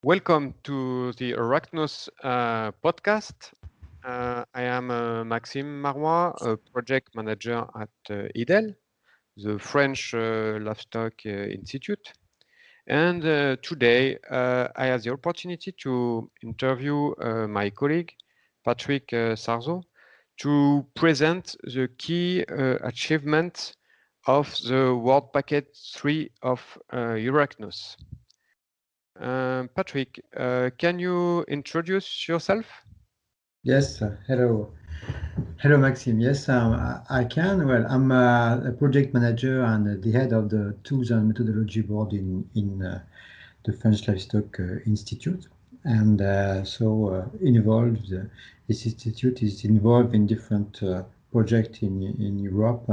Welcome to the EURAKNOS podcast. I am Maxime Marois, a project manager at IDEL, the French Livestock Institute. And today I have the opportunity to interview my colleague, Patrick Sarzeau, to present the key achievements of the World Package 3 of EURAKNOS. Patrick, can you introduce yourself? Yes, hello. Hello, Maxime. Yes, I can. Well, I'm a project manager and the head of the Tools and Methodology Board in the French Livestock Institute. And involved, this institute is involved in different projects in Europe,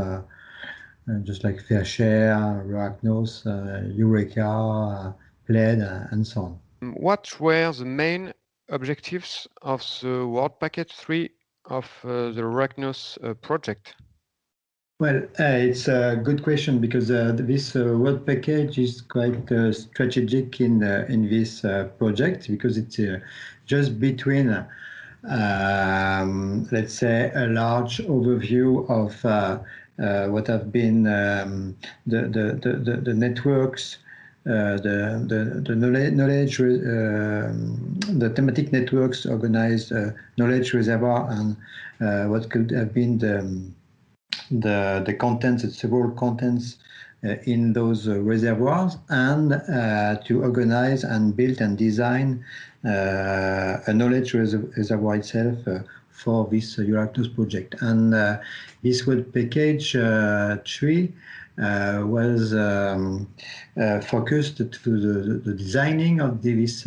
just like Fair Share, EURAKNOS, Eureka, PLED, and so on. What were the main objectives of the World Package 3 of the EURAKNOS project? Well, it's a good question because this work package is quite strategic in this project because it's just between, let's say, a large overview of what have been the networks, the knowledge, the thematic networks organized knowledge reservoir, and what could have been the contents, several contents in those reservoirs, and to organize and build and design a knowledge reservoir itself for this EURAKNOS project. And this web package 3 was focused to the designing of this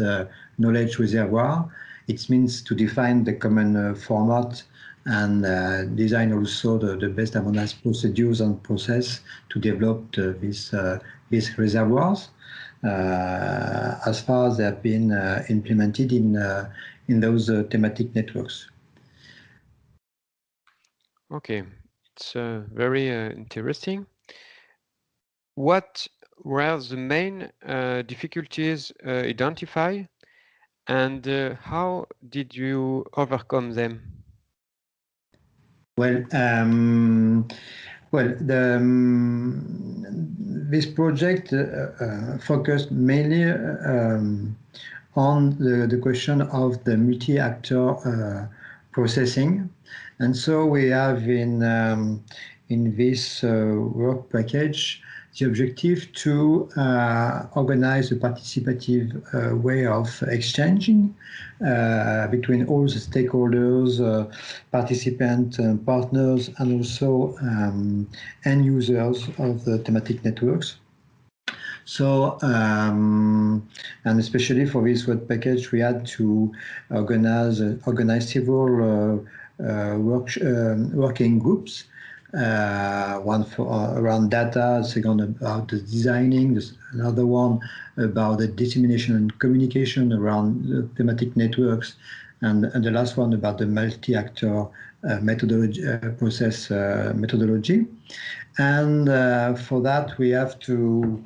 knowledge reservoir. It means to define the common format and design also the best harmonized procedures and process to develop these reservoirs as far as they have been implemented in those thematic networks. Okay, it's very interesting. What were the main difficulties identified, and how did you overcome them? Well, this project focused mainly on the question of the multi-actor processing, and so we have in this work package the objective to organize a participative way of exchanging between all the stakeholders, participants, partners, and also end users of the thematic networks. So, and especially for this web package, we had to organize several working groups. One for around data, second about the designing, another one about the dissemination and communication around the thematic networks, and the last one about the multi-actor methodology, process methodology. And for that, we have to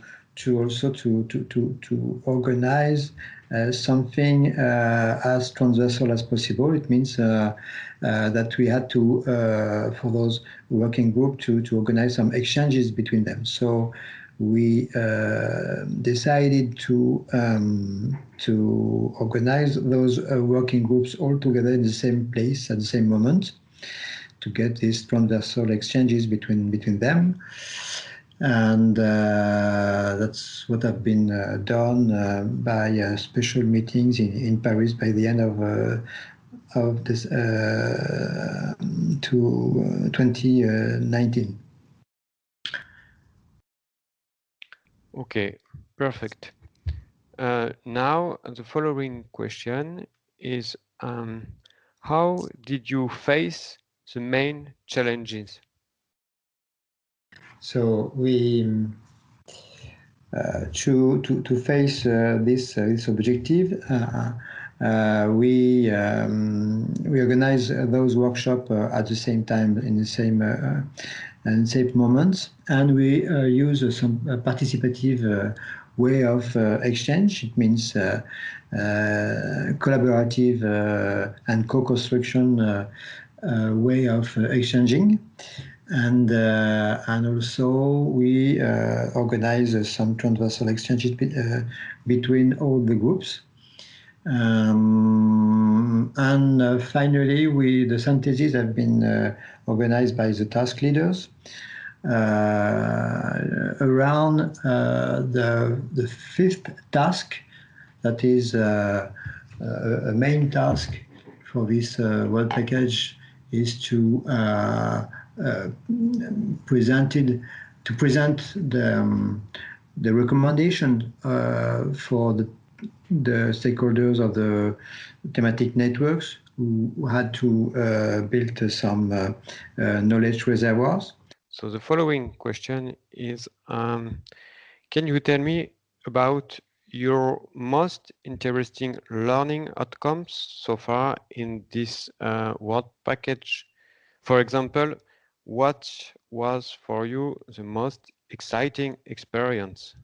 also to organize something as transversal as possible. It means that we had to, for those working group, to organize some exchanges between them. So we decided to organize those working groups all together in the same place at the same moment to get these transversal exchanges between them. And that's what have been done by special meetings in Paris by the end of this 2019. Okay, perfect. Now the following question is, how did you face the main challenges? So we to face this objective, we organize those workshops at the same time in the same moments, and we use some participative way of exchange. It means collaborative and co-construction way of exchanging. And also we organize some transversal exchanges between all the groups. And finally, the syntheses have been organized by the task leaders around the fifth task, that is a main task for this work package, is to present the recommendation for the stakeholders of the thematic networks who had to build some knowledge reservoirs. So the following question is, can you tell me about your most interesting learning outcomes so far in this work package? For example, what was for you the most exciting experience?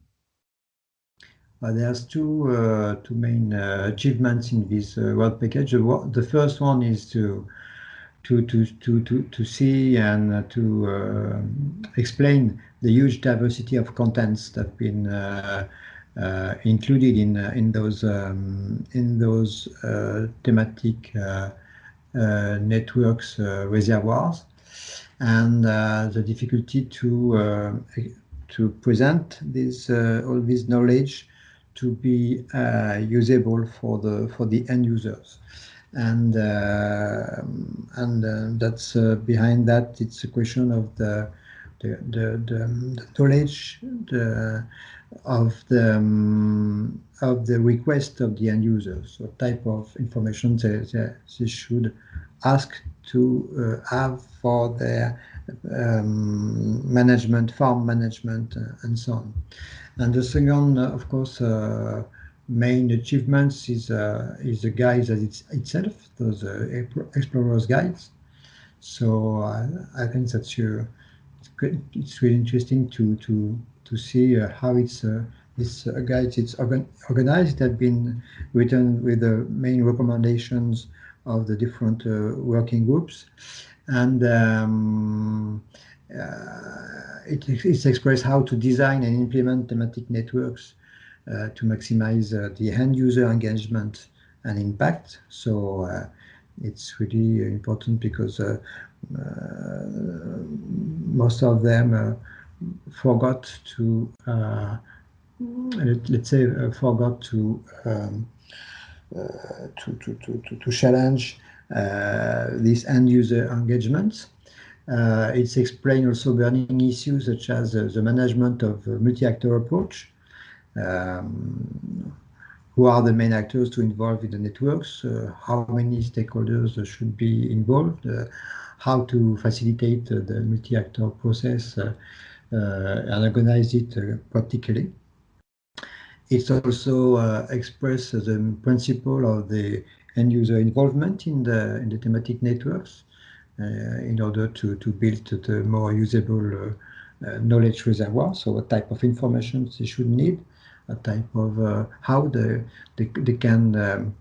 There's two main achievements in this work package. The first one is to see and to explain the huge diversity of contents that have been included in those thematic networks reservoirs, and the difficulty to present this all this knowledge to be usable for the end users. And that's behind that. It's a question of the knowledge of the request of the end users, what type of information they should ask to have for their management, farm management, and so on. And the second, of course, main achievements is the guides itself, those explorers guides. So I think that's it's really interesting to see how this guide it's organized. It has been written with the main recommendations of the different working groups, and it's expressed how to design and implement thematic networks to maximize the end user engagement and impact. So it's really important because most of them forgot to forgot to challenge these end user engagements. It's explained also burning issues such as the management of multi-actor approach. Who are the main actors to involve in the networks? How many stakeholders should be involved? How to facilitate the multi-actor process and organize it practically. It's also expressed the principle of the end user involvement in the thematic networks in order to build the more usable knowledge reservoir. So what type of information they should need, a type of how they can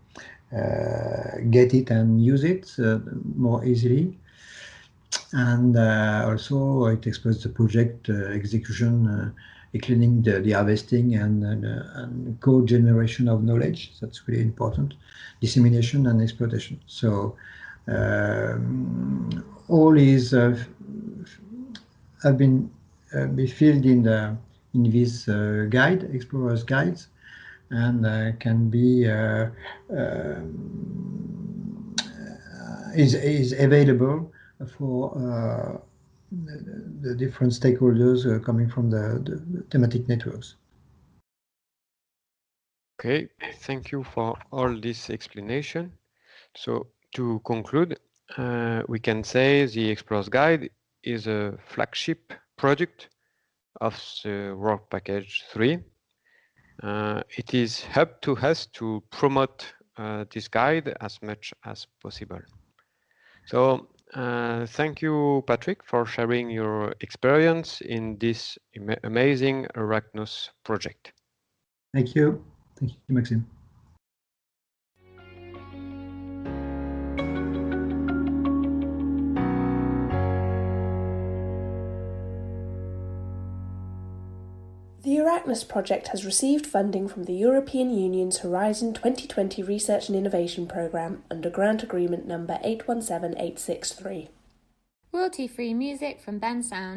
get it and use it more easily. And also it expresses the project execution, including the harvesting and code generation of knowledge. That's really important. Dissemination and exploitation. So all is have been filled in this guide, explorers guides, and can be is available for the different stakeholders coming from the thematic networks. Okay, thank you for all this explanation. So to conclude, we can say the Explorers Guide is a flagship product of the Work Package 3. It is up to us to promote this guide as much as possible. So thank you, Patrick, for sharing your experience in this amazing EURAKNOS project. Thank you. Thank you, Maxime. The EURAKNOS project has received funding from the European Union's Horizon 2020 Research and Innovation Programme under Grant Agreement number 817863. Royalty-free music from Ben Sound.